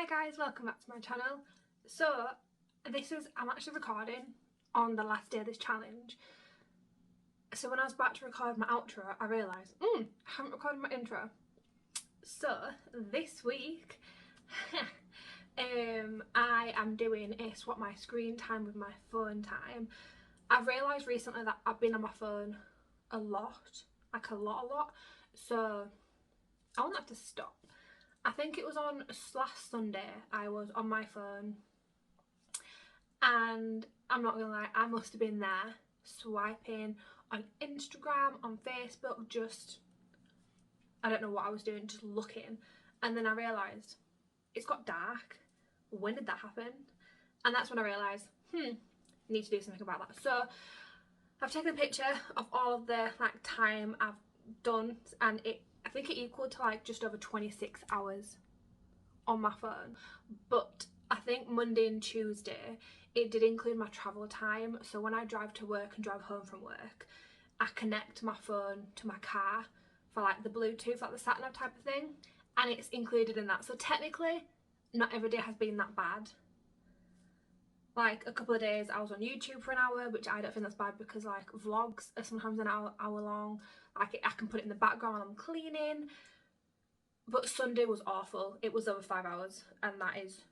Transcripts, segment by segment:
guys, welcome back to my channel. So I'm actually recording on the last day of this challenge. So when I was about to record my outro, I realised I haven't recorded my intro. So this week I am doing a swap my screen time with my phone time. I've realised recently that I've been on my phone a lot, like a lot, so I want that to stop. I think it was on last Sunday I was on my phone, and I'm not gonna lie, I must have been there swiping on Instagram, on Facebook, just I don't know what I was doing, just looking, and then I realised it's got dark. When did that happen? And that's when I realised need to do something about that. So I've taken a picture of all of the time I've done, and I think it equaled to just over 26 hours on my phone. But I think Monday and Tuesday it did include my travel time, so when I drive to work and drive home from work, I connect my phone to my car for the Bluetooth, the sat nav type of thing, and it's included in that. So technically not every day has been that bad. A couple of days I was on YouTube for an hour, which I don't think that's bad because vlogs are sometimes an hour long. I can put it in the background while I'm cleaning. But Sunday was awful. It was over 5 hours, and that is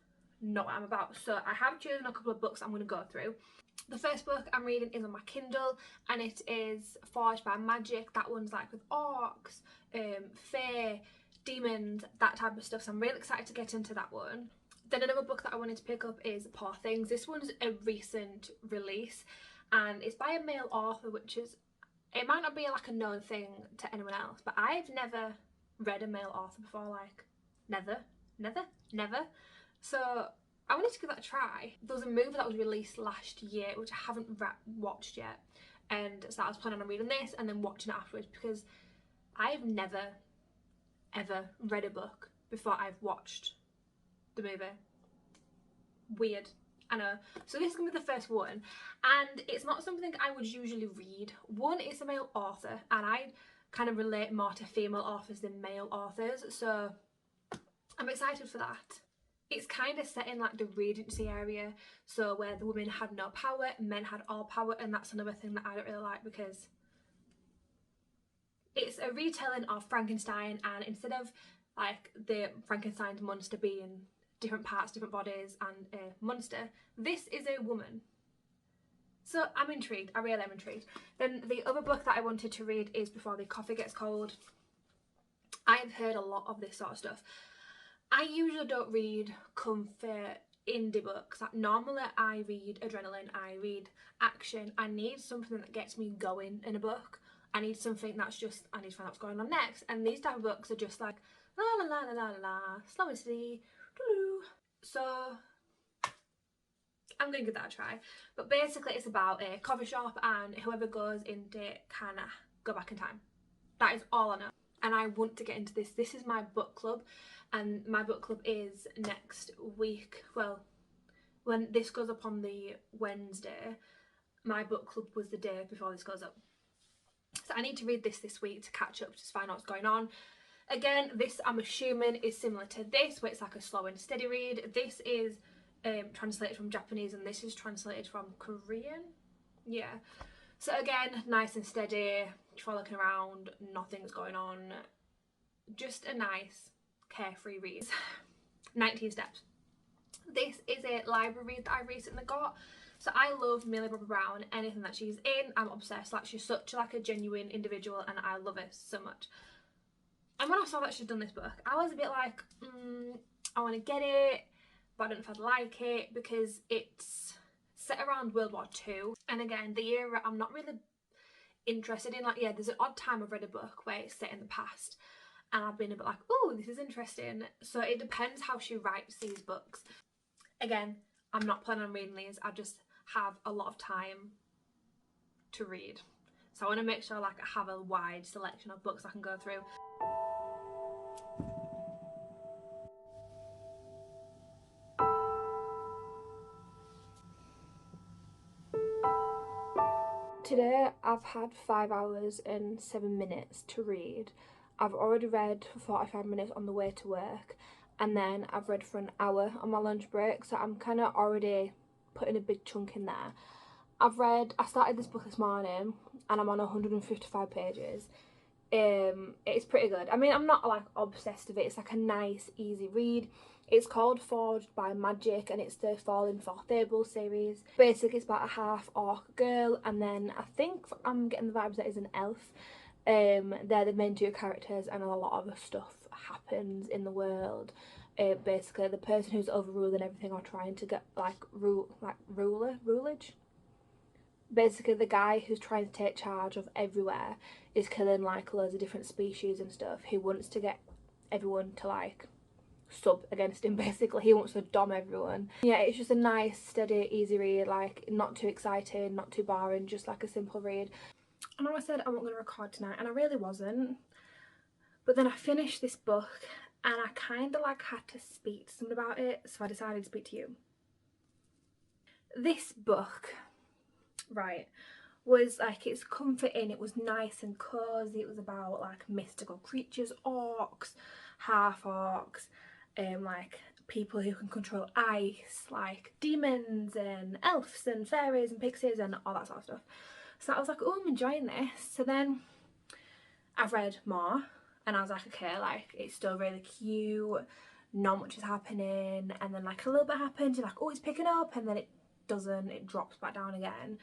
not what I'm about. So I have chosen a couple of books I'm going to go through. The first book I'm reading is on my Kindle, and it is Forged by Magic. That one's with orcs, fae, demons, that type of stuff. So I'm really excited to get into that one. Then another book that I wanted to pick up is Poor Things. This one's a recent release, and it's by a male author, which is, it might not be a known thing to anyone else, but I've never read a male author before, never. So I wanted to give that a try. There was a movie that was released last year, which I haven't watched yet, and so I was planning on reading this and then watching it afterwards, because I've never ever read a book before I've watched the movie. Weird, I know. So this is gonna be the first one, and it's not something I would usually read. One, it's a male author, and I kind of relate more to female authors than male authors, so I'm excited for that. It's kind of set in the Regency area, so where the women had no power, men had all power, and that's another thing that I don't really like, because it's a retelling of Frankenstein, and instead of the Frankenstein's monster being different parts, different bodies, and a monster, this is a woman. So I'm intrigued. I really am intrigued. Then the other book that I wanted to read is Before the Coffee Gets Cold. I have heard a lot of this sort of stuff. I usually don't read comfort indie books. Normally I read adrenaline, I read action. I need something that gets me going in a book. I need something that's just, I need to find out what's going on next. And these type of books are just la la la la la la, slow and steady. So I'm gonna give that a try. But basically it's about a coffee shop, and whoever goes into it can go back in time. That is all I know, and I want to get into this. This is my book club, and my book club is next week. Well, when this goes up on the Wednesday, my book club was the day before this goes up. So I need to read this week to catch up, to find out what's going on. Again, this I'm assuming is similar to this, where it's a slow and steady read. This is translated from Japanese, and this is translated from Korean. Yeah. So again, nice and steady, frolicking around, nothing's going on. Just a nice, carefree read. 19 Steps. This is a library read that I recently got. So I love Millie Bobby Brown. Anything that she's in, I'm obsessed. She's such a genuine individual, and I love her so much. And when I saw that she'd done this book, I was a bit I want to get it, but I don't know if I'd like it, because it's set around World War II. And again, the era I'm not really interested in. Yeah, there's an odd time I've read a book where it's set in the past, and I've been a bit oh, this is interesting. So it depends how she writes these books. Again, I'm not planning on reading these. I just have a lot of time to read. So I want to make sure I have a wide selection of books I can go through. Today I've had 5 hours and 7 minutes to read. I've already read for 45 minutes on the way to work, and then I've read for an hour on my lunch break, so I'm kind of already putting a big chunk in there. I started this book this morning and I'm on 155 pages. It's pretty good. I mean, I'm not like obsessed with it. It's like a nice easy read. It's called Forged by Magic and it's the Falling for Fable series. Basically it's about a half orc girl, and then I think I'm getting the vibes that is an elf. They're the main two characters, and a lot of stuff happens in the world. Basically the person who's overruling everything or trying to get rulage. Basically the guy who's trying to take charge of everywhere is killing like loads of different species and stuff. He wants to get everyone to like sub against him. Basically he wants to dom everyone. Yeah, it's just a nice steady easy read, like not too exciting, not too boring, just like a simple read. I know I said I wasn't going to record tonight and I really wasn't, but then I finished this book and I kind of like had to speak to someone about it, so I decided to speak to you. This book, right, was like, it's comforting, it was nice and cozy. It was about like mystical creatures, orcs, half orcs, like people who can control ice, like demons and elves and fairies and pixies and all that sort of stuff. So I was like, oh, I'm enjoying this. So then I've read more and I was like, okay, like it's still really cute, not much is happening, and then like a little bit happens, you're like, oh, it's picking up, and then it doesn't, it drops back down again,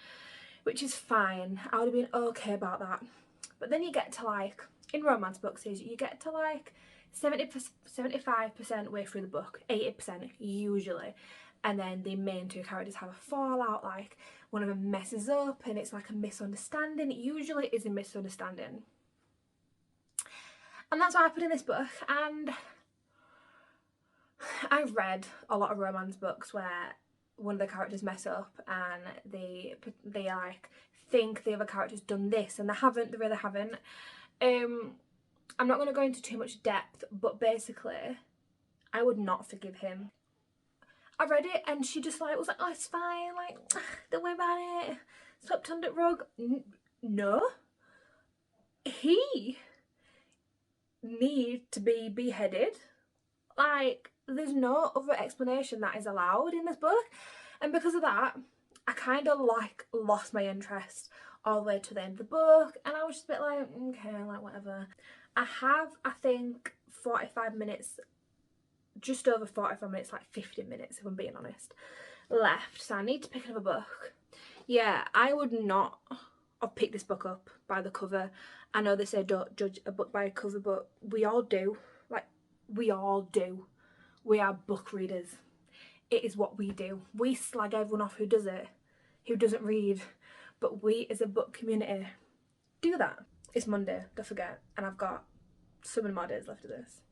which is fine. I would have been okay about that. But then you get to like, in romance books, you get to like 75% way through the book, 80% usually, and then the main two characters have a fallout, like one of them messes up and it's like a misunderstanding. It usually is a misunderstanding. And that's what happened in this book. And I've read a lot of romance books where one of the characters mess up and they like think the other character's done this and they haven't, they really haven't. I'm not going to go into too much depth, but basically I would not forgive him. I read it and she just like was like, oh, it's fine, like don't worry about it, swept under the rug. No, he needs to be beheaded. Like there's no other explanation that is allowed in this book, and because of that I kind of like lost my interest all the way to the end of the book, and I was just a bit like, okay, like whatever. I have, I think, 45 minutes, just over 45 minutes, like 50 minutes if I'm being honest, left, so I need to pick another book. Yeah, I would not have picked this book up by the cover. I know they say don't judge a book by a cover, but we all do. Like, we all do. We are book readers. It is what we do. We slag everyone off who does it, who doesn't read, but we as a book community do that. It's Monday, don't forget, and I've got so many more days left of this.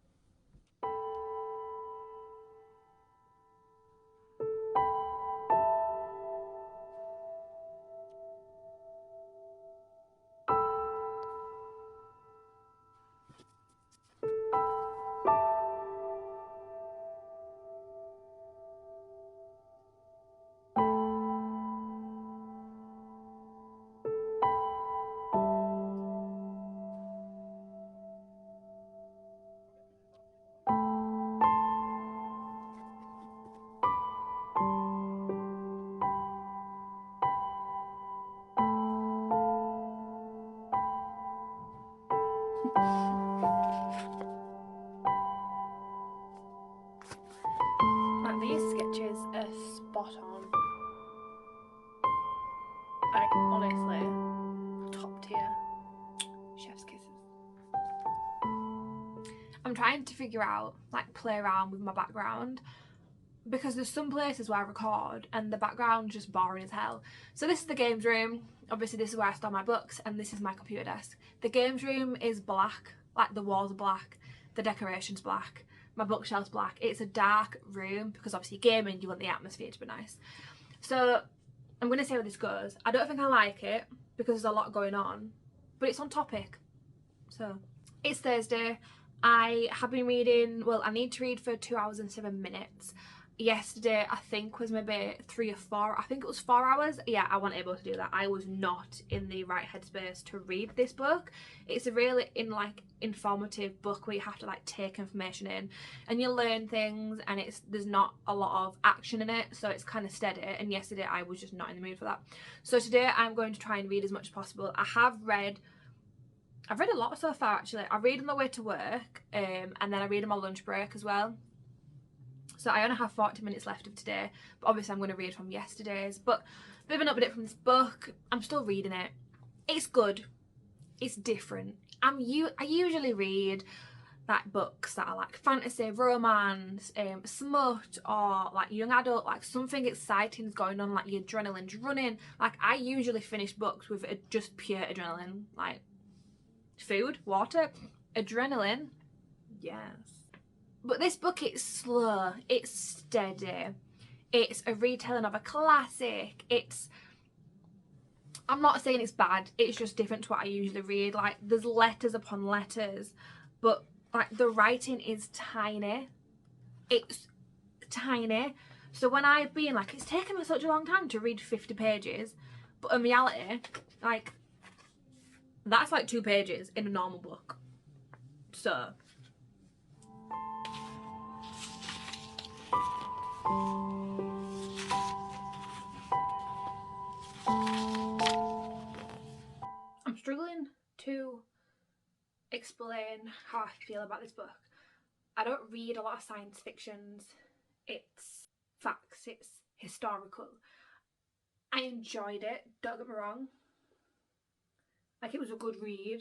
Like, these sketches are spot on. Like, honestly, top tier. Chef's kisses. I'm trying to figure out, like, play around with my background, because there's some places where I record and the background's just boring as hell. So this is the games room. Obviously this is where I store my books, and this is my computer desk. The games room is black, like the walls are black, the decoration's black, my bookshelf's black. It's a dark room because obviously gaming, you want the atmosphere to be nice. So I'm going to see how this goes. I don't think I like it because there's a lot going on, but it's on topic. So it's Thursday. I have been reading, well, I need to read for 2 hours and 7 minutes. yesterday I think was maybe 3 or 4, I think it was 4 hours. Yeah, I wasn't able to do that. I was not in the right headspace to read this book. It's a really informative book where you have to like take information in and you learn things, and there's not a lot of action in it, so it's kind of steady. And yesterday I was just not in the mood for that. So today I'm going to try and read as much as possible. I've read a lot so far actually. I read on the way to work, and then I read on my lunch break as well. So I only have 40 minutes left of today, but obviously I'm going to read from yesterday's. But a bit of an update from this book. I'm still reading it. It's good. It's different. I usually read like books that are like fantasy, romance, smut, or like young adult, like something exciting is going on, like your adrenaline's running. Like I usually finish books with just pure adrenaline, like food, water, adrenaline, yes. But this book, it's slow, it's steady, it's a retelling of a classic. I'm not saying it's bad, it's just different to what I usually read. Like there's letters upon letters, but like the writing is tiny. It's tiny. So when I've been like, it's taken me such a long time to read 50 pages, but in reality, like that's like 2 pages in a normal book. So I'm struggling to explain how I feel about this book. I don't read a lot of science fictions. It's facts, it's historical. I enjoyed it, don't get me wrong. Like it was a good read.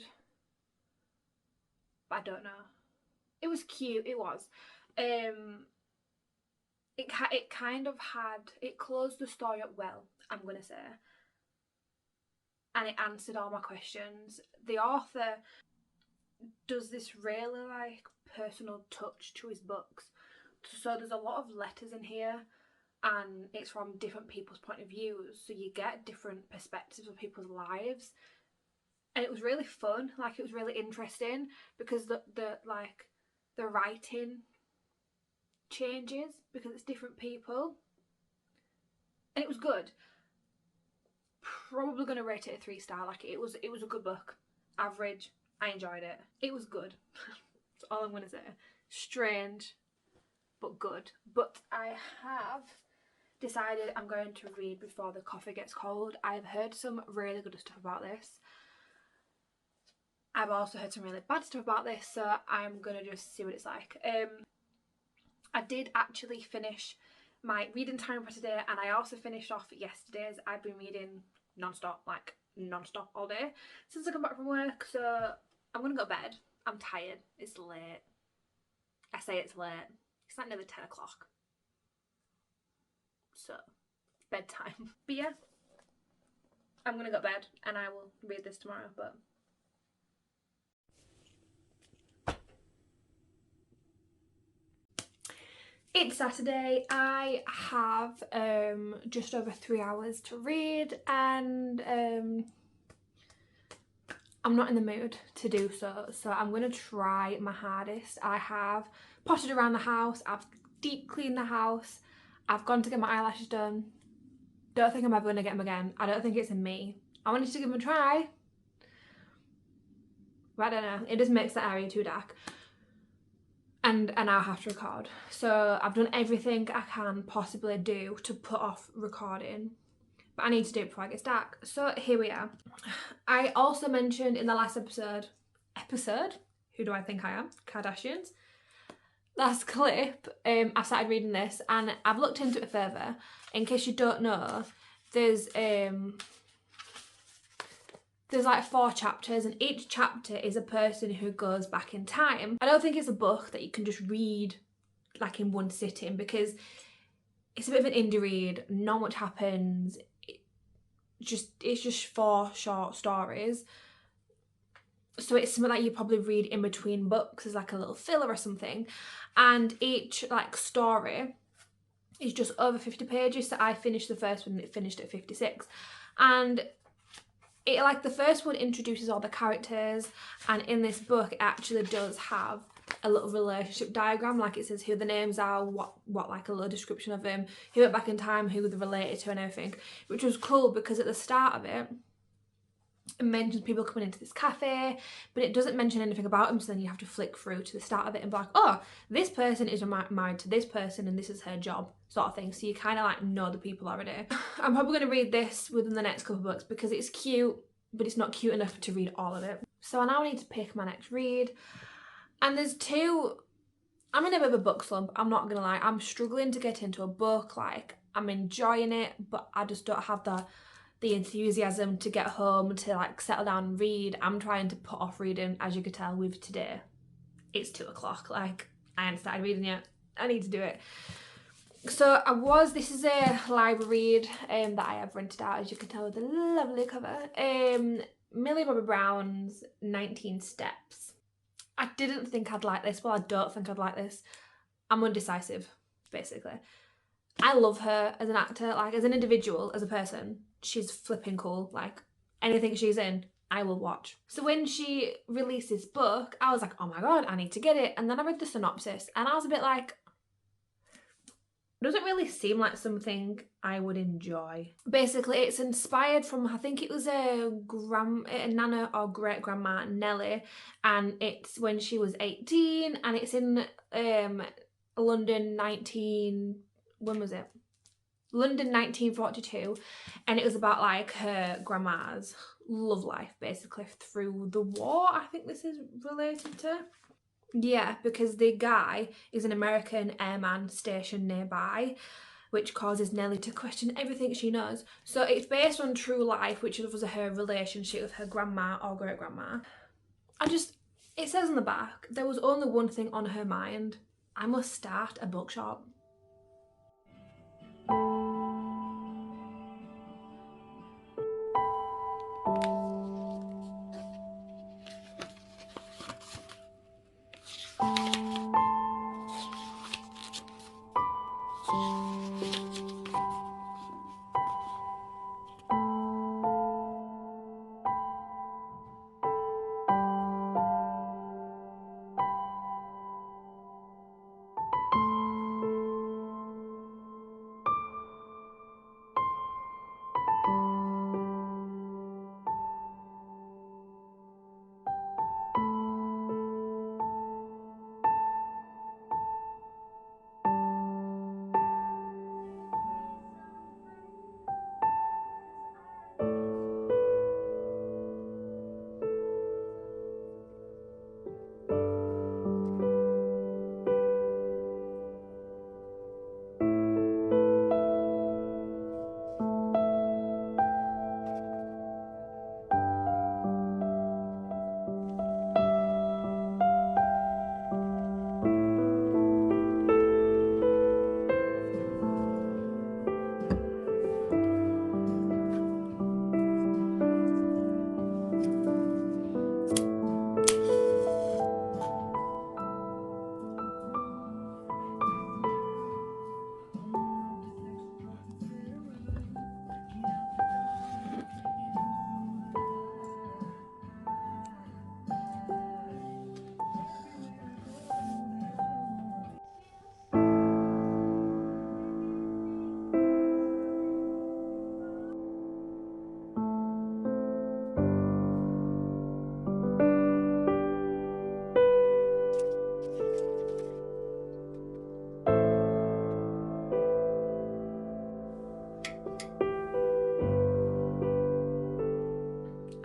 But I don't know. It was cute, it was. It kind of had, it closed the story up well, I'm gonna say. And it answered all my questions. The author does this really like personal touch to his books. So there's a lot of letters in here, and it's from different people's point of views, so you get different perspectives of people's lives. And it was really fun, like it was really interesting, because the writing changes because it's different people, and it was good. Probably gonna rate it a 3-star. Like it was a good book. Average. I enjoyed it. It was good. That's all I'm gonna say. Strange, but good. But I have decided I'm going to read before the coffee gets cold. I've heard some really good stuff about this. I've also heard some really bad stuff about this, so I'm gonna just see what it's like. I did actually finish my reading time for today, and I also finished off yesterday's. I've been reading non-stop all day since I come back from work, so I'm gonna go to bed. I'm tired. It's late. I say it's late. It's like nearly 10 o'clock. So, bedtime. But yeah, I'm gonna go to bed and I will read this tomorrow, but it's Saturday. I have just over 3 hours to read, and I'm not in the mood to do so, so I'm going to try my hardest. I have potted around the house, I've deep cleaned the house, I've gone to get my eyelashes done. Don't think I'm ever going to get them again. I don't think it's in me. I wanted to give them a try, but I don't know, it just makes the area too dark. And I now have to record. So I've done everything I can possibly do to put off recording, but I need to do it before it gets dark. So here we are. I also mentioned in the last episode, who do I think I am? Kardashians. Last clip, I started reading this and I've looked into it further. In case you don't know, there's like 4 chapters, and each chapter is a person who goes back in time. I don't think it's a book that you can just read like in one sitting, because it's a bit of an indie read, not much happens. It's just 4 short stories. So it's something that you probably read in between books as like a little filler or something. And each like story is just over 50 pages. So I finished the first one and it finished at 56. And it, like, the first one introduces all the characters, and in this book it actually does have a little relationship diagram, like it says who the names are, what like a little description of them, who went back in time, who they're related to and everything, which was cool because at the start of it mentions people coming into this cafe, but it doesn't mention anything about them, so then you have to flick through to the start of it and be like, oh, this person is married to this person and this is her job, sort of thing. So you kind of like know the people already. I'm probably going to read this within the next couple of books because it's cute, but it's not cute enough to read all of it. So I now need to pick my next read, and there's two. I'm in a bit of a book slump, I'm not gonna lie. I'm struggling to get into a book. Like, I'm enjoying it, but I just don't have the enthusiasm to get home to like settle down and read. I'm trying to put off reading, as you could tell with today. It's 2 o'clock, like I haven't started reading yet. I need to do it. So this is a library read that I have rented out, as you can tell with the lovely cover. Millie Bobby Brown's 19 Steps. I didn't think I'd like this. Well, I don't think I'd like this. I'm undecisive, basically. I love her as an actor, like as an individual, as a person. She's flipping cool. Like, anything she's in, I will watch. So when she released this book, I was like, oh my god, I need to get it. And then I read the synopsis and I was a bit like, it doesn't really seem like something I would enjoy. Basically, it's inspired from, I think it was a nana or great grandma, Nellie, and it's when she was 18, and it's in London when was it? London 1942, and it was about like her grandma's love life basically through the war. I think this is related to. Yeah, because the guy is an American airman stationed nearby, which causes Nellie to question everything she knows. So it's based on true life, which was her relationship with her grandma or great-grandma. It says on the back, there was only one thing on her mind. I must start a bookshop.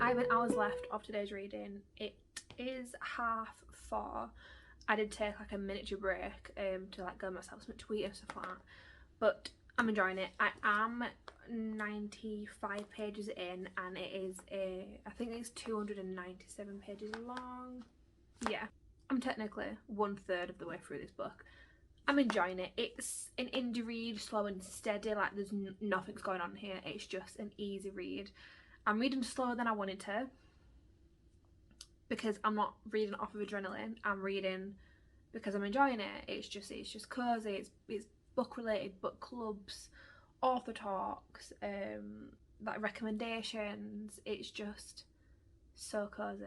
I have an hour's left of today's reading. It is 4:30. I did take like a miniature break to like go myself something to eat and stuff like that, but I'm enjoying it. I am 95 pages in, and it is I think it's 297 pages long. Yeah, I'm technically 1/3 of the way through this book. I'm enjoying it. It's an indie read, slow and steady, like there's nothing's going on here. It's just an easy read. I'm reading slower than I wanted to because I'm not reading off of adrenaline. I'm reading because I'm enjoying it. It's just cozy. It's book related, book clubs, author talks, like recommendations. It's just so cozy.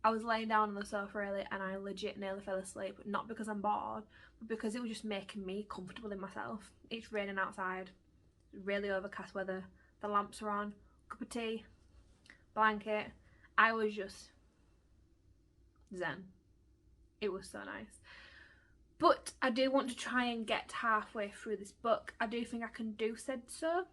I was laying down on the sofa early and I legit nearly fell asleep, not because I'm bored, but because it was just making me comfortable in myself. It's raining outside, really overcast weather, the lamps are on, cup of tea, blanket. I was just zen. It was so nice. But I do want to try and get halfway through this book. I do think I can do so.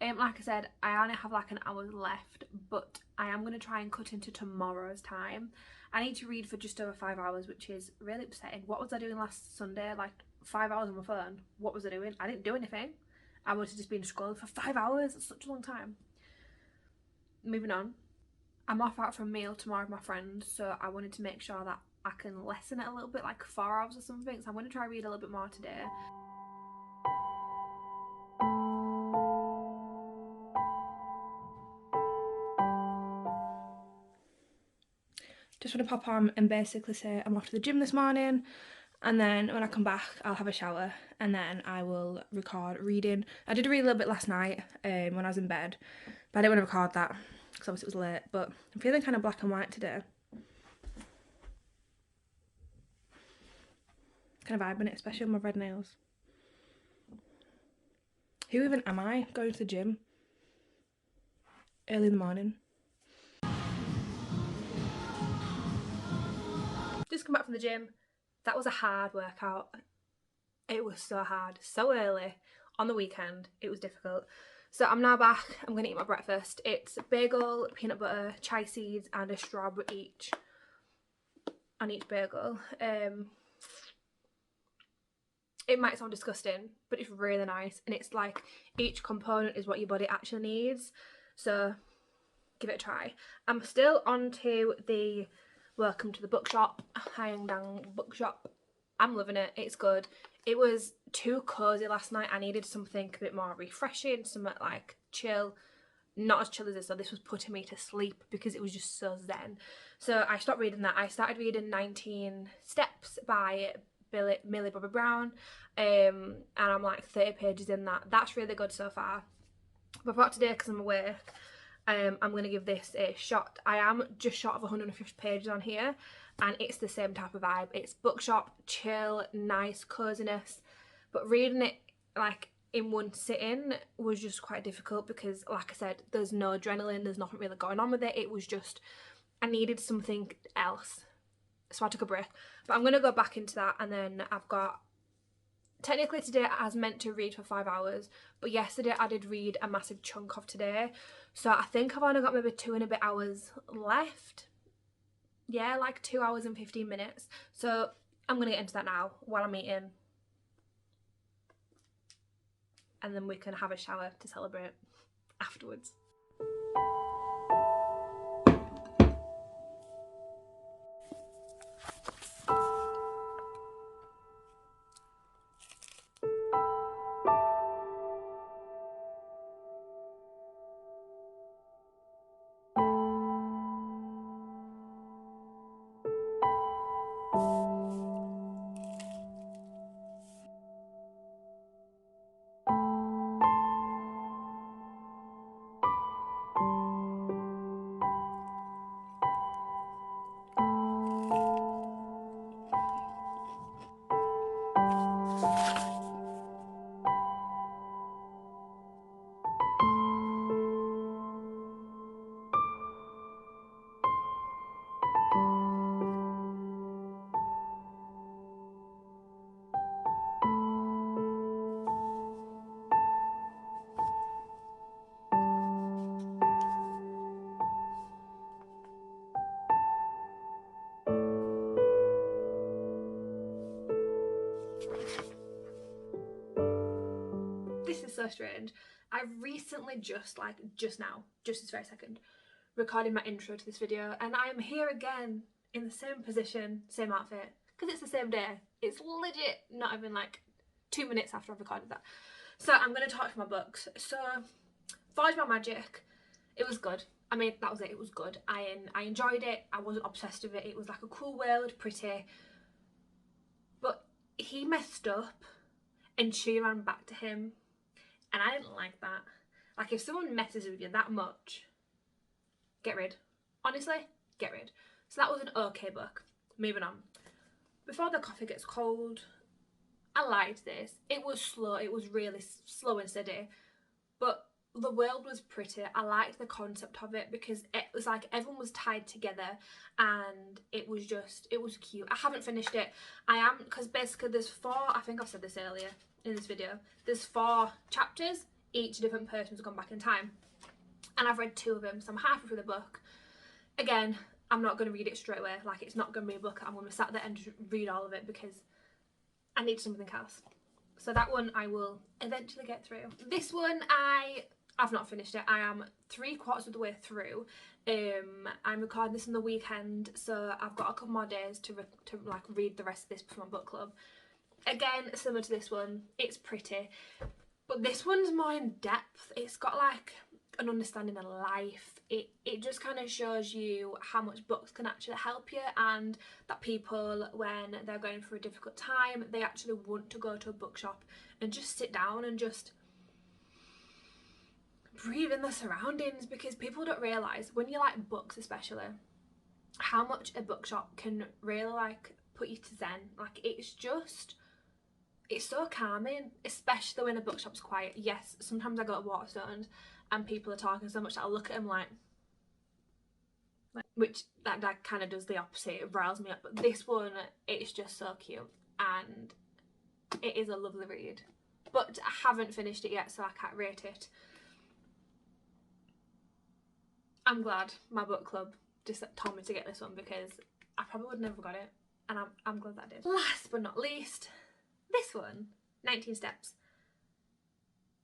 Like I said, I only have like an hour left, but I am going to try and cut into tomorrow's time. I need to read for just over 5 hours, which is really upsetting. What was I doing last Sunday? Like 5 hours on my phone. What was I doing? I didn't do anything. I was just been scrolling for 5 hours. That's such a long time. Moving on. I'm off out for a meal tomorrow with my friends, so I wanted to make sure that I can lessen it a little bit, like 4 hours or something. So I'm going to try and read a little bit more today. Just want to pop on and basically say I'm off to the gym this morning, and then when I come back I'll have a shower and then I will record reading. I did read a little bit last night when I was in bed, but I didn't want to record that because obviously it was late, but I'm feeling kind of black and white today. Kind of vibing it, especially with my red nails. Who even am I going to the gym early in the morning? Just come back from the gym. That was a hard workout. It was so hard, so early on the weekend. It was difficult. So I'm now back. I'm going to eat my breakfast. It's bagel, peanut butter, chia seeds and a strawberry each on each bagel. It might sound disgusting, but it's really nice, and it's like each component is what your body actually needs. So give it a try. I'm still on to the Welcome to the Bookshop, Hyundang Bookshop. I'm loving it. It's good. It was too cozy last night. I needed something a bit more refreshing, something like chill. Not as chill as this, so this was putting me to sleep because it was just so zen. So I stopped reading that. I started reading 19 Steps by Millie Bobby Brown, and I'm like 30 pages in that. That's really good so far. But for today, because I'm awake, I'm going to give this a shot. I am just short of 150 pages on here, and it's the same type of vibe. It's bookshop, chill, nice coziness, but reading it like in one sitting was just quite difficult because, like I said, there's no adrenaline, there's nothing really going on with it. It was just, I needed something else, so I took a break. But I'm going to go back into that, and then I've got, technically today I was meant to read for 5 hours, but yesterday I did read a massive chunk of today, so I think I've only got maybe 2 and a bit hours left. Yeah, like 2 hours and 15 minutes. So I'm going to get into that now while I'm eating, and then we can have a shower to celebrate afterwards. This is so strange. I've recently just now, just this very second, recorded my intro to this video, and I am here again in the same position, same outfit, because it's the same day. It's legit not even like 2 minutes after I've recorded that. So I'm going to talk to my books. So Forge My Magic, it was good. I mean, that was it. It was good. I enjoyed it. I wasn't obsessed with it. It was like a cool world, pretty, but he messed up and she ran back to him, and I didn't like that. Like, if someone messes with you that much, get rid. Honestly, get rid. So that was an okay book. Moving on. Before the Coffee Gets Cold, I liked this. It was slow, it was really slow and steady, but the world was pretty. I liked the concept of it because it was like everyone was tied together and it was cute. I haven't finished it. Because basically there's 4, I think I've said this earlier in this video, there's 4 chapters, each different person's gone back in time, and I've read 2 of them, so I'm halfway through the book. Again, I'm not going to read it straight away, like it's not going to be a book I'm going to sat there and read all of it because I need something else. So that one I will eventually get through. This one I've not finished it. I am 3/4 of the way through. I'm recording this on the weekend, so I've got a couple more days to like read the rest of this before my book club. Again, similar to this one, it's pretty, but this one's more in depth. It's got like an understanding of life. It just kind of shows you how much books can actually help you, and that people, when they're going through a difficult time, they actually want to go to a bookshop and just sit down and just breathe in the surroundings, because people don't realise, when you like books especially, how much a bookshop can really like put you to zen. Like it's so calming, especially when a bookshop's quiet. Yes, sometimes I go to Waterstones and people are talking so much that I look at them like which that kind of does the opposite, it riles me up. But this one, it's just so cute and it is a lovely read, but I haven't finished it yet, so I can't rate it. I'm glad my book club just told me to get this one because I probably would never got it, and I'm glad that I did. Last but not least, this one, 19 Steps.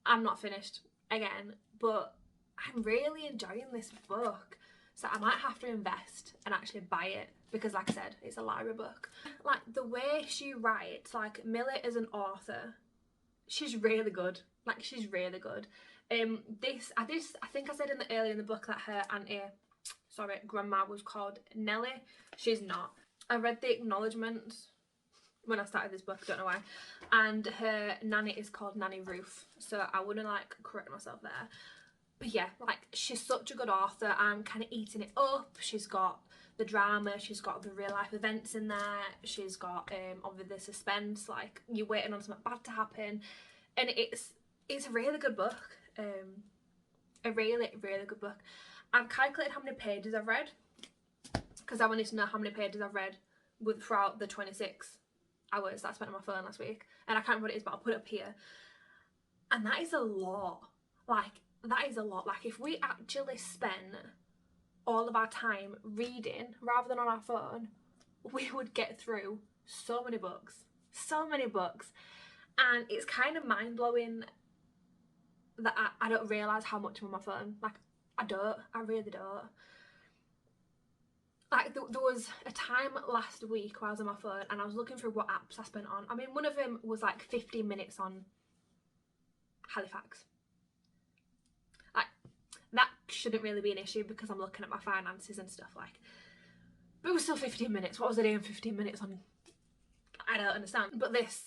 I'm not finished again, but I'm really enjoying this book, so I might have to invest and actually buy it because, like I said, it's a library book. Like the way she writes, like Millie as an author, she's really good. Like she's really good. I think I said earlier in the book that her grandma was called Nellie. She's not. I read the acknowledgements when I started this book, I don't know why, and her nanny is called Nanny Ruth, so I wouldn't like correct myself there. But yeah, like she's such a good author. I'm kind of eating it up. She's got the drama, she's got the real life events in there, she's got obviously the suspense, like you're waiting on something bad to happen, and it's a really good book. A really good book. I've calculated how many pages I've read because I wanted to know how many pages I've read throughout the 26 hours that I spent on my phone last week, and I can't remember what it is, but I'll put it up here. And that is a lot. Like that is a lot. Like if we actually spent all of our time reading rather than on our phone, we would get through so many books, and it's kind of mind-blowing that I don't realise how much I'm on my phone. Like I really don't. Like there was a time last week where I was on my phone and I was looking through what apps I spent on. I mean, one of them was like 15 minutes on Halifax. Like that shouldn't really be an issue because I'm looking at my finances and stuff, like, but it was still 15 minutes. What was I doing 15 minutes on? I don't understand. But this,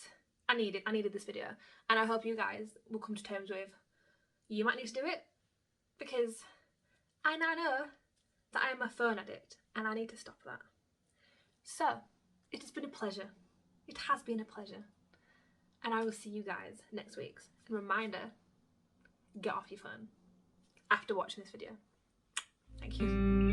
I needed this video, and I hope you guys will come to terms with, you might need to do it, because I now know that I am a phone addict and I need to stop that. So it has been a pleasure. It has been a pleasure. And I will see you guys next week. And reminder, get off your phone after watching this video. Thank you.